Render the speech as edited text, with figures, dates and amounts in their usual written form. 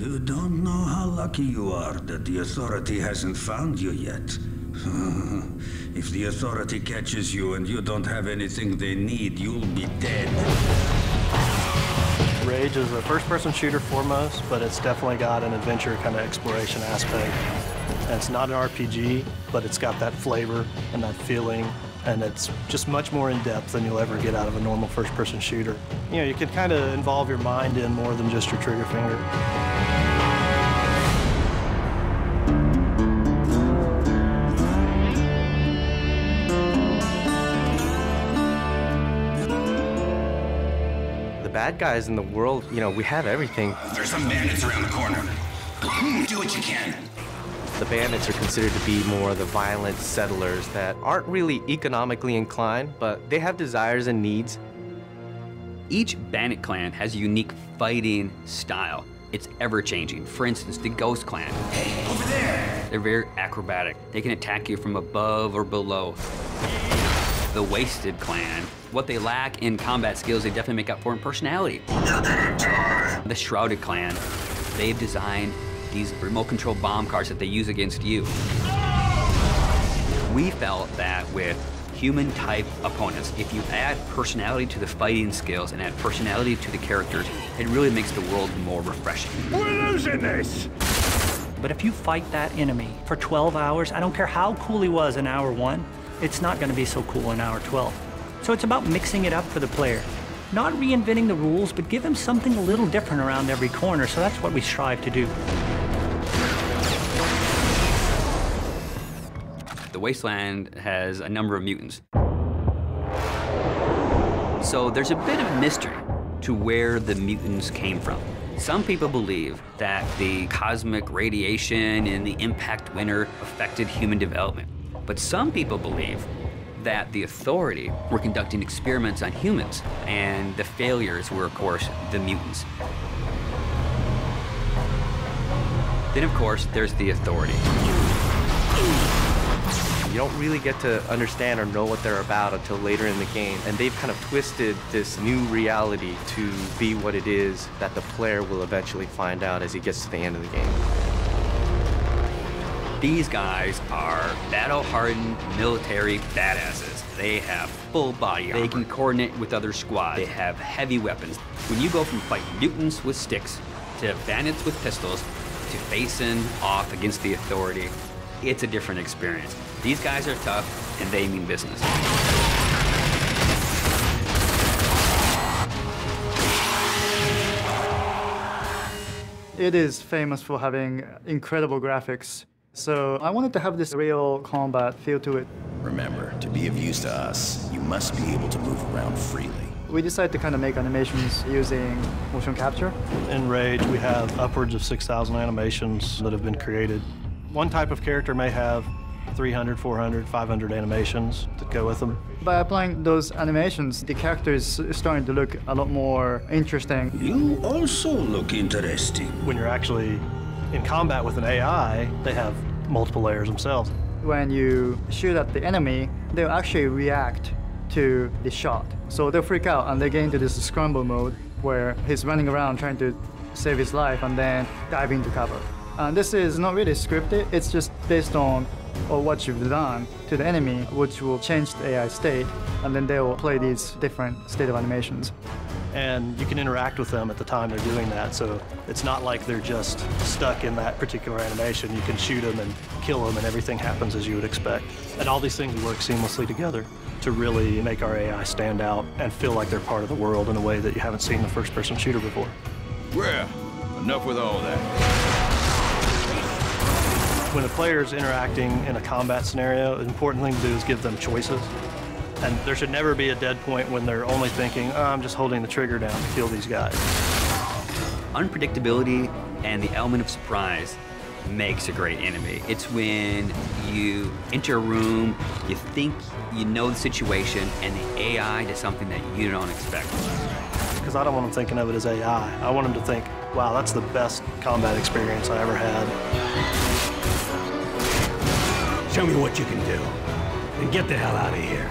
You don't know how lucky you are that the Authority hasn't found you yet. If the Authority catches you and you don't have anything they need, you'll be dead. Rage is a first-person shooter foremost, but it's definitely got an adventure kind of exploration aspect. And it's not an RPG, but it's got that flavor and that feeling, and it's just much more in-depth than you'll ever get out of a normal first-person shooter. You know, you can kind of involve your mind in more than just your trigger finger. Bad guys in the world, you know, we have everything. There's some bandits around the corner. Do what you can. The bandits are considered to be more the violent settlers that aren't really economically inclined, but they have desires and needs. Each bandit clan has a unique fighting style. It's ever-changing. For instance, the Ghost Clan. Hey, over there! They're very acrobatic. They can attack you from above or below. The Wasted Clan, what they lack in combat skills, they definitely make up for in personality. The Shrouded Clan, they've designed these remote control bomb cars that they use against you. We felt that with human type opponents, if you add personality to the fighting skills and add personality to the characters, it really makes the world more refreshing. We're losing this! But if you fight that enemy for 12 hours, I don't care how cool he was in hour 1, it's not going to be so cool in hour 12. So it's about mixing it up for the player. Not reinventing the rules, but give him something a little different around every corner, so that's what we strive to do. The Wasteland has a number of mutants. So there's a bit of mystery to where the mutants came from. Some people believe that the cosmic radiation in the impact winter affected human development. But some people believe that the Authority were conducting experiments on humans, and the failures were, of course, the mutants. Then, of course, there's the Authority. You don't really get to understand or know what they're about until later in the game, and they've kind of twisted this new reality to be what it is that the player will eventually find out as he gets to the end of the game. These guys are battle-hardened military badasses. They have full body armor. They can coordinate with other squads. They have heavy weapons. When you go from fighting mutants with sticks to bandits with pistols to facing off against the Authority, it's a different experience. These guys are tough, and they mean business. It is famous for having incredible graphics. So I wanted to have this real combat feel to it. Remember, to be of use to us, you must be able to move around freely. We decided to kind of make animations using motion capture. In Rage, we have upwards of 6,000 animations that have been created. One type of character may have 300, 400, 500 animations that go with them. By applying those animations, the character is starting to look a lot more interesting. You also look interesting. When you're actually in combat with an AI, they have multiple layers themselves. When you shoot at the enemy, they'll actually react to the shot. So they'll freak out and they get into this scramble mode where he's running around trying to save his life and then dive into cover. And this is not really scripted, it's just based on what you've done to the enemy, which will change the AI state, and then they will play these different state of animations. And you can interact with them at the time they're doing that, so it's not like they're just stuck in that particular animation. You can shoot them and kill them, and everything happens as you would expect. And all these things work seamlessly together to really make our AI stand out and feel like they're part of the world in a way that you haven't seen in a first-person shooter before. Well, enough with all that. When a player's interacting in a combat scenario, the important thing to do is give them choices. And there should never be a dead point when they're only thinking, oh, I'm just holding the trigger down to kill these guys. Unpredictability and the element of surprise makes a great enemy. It's when you enter a room, you think you know the situation, and the AI does something that you don't expect. Because I don't want them thinking of it as AI. I want them to think, wow, that's the best combat experience I ever had. Show me what you can do, and get the hell out of here.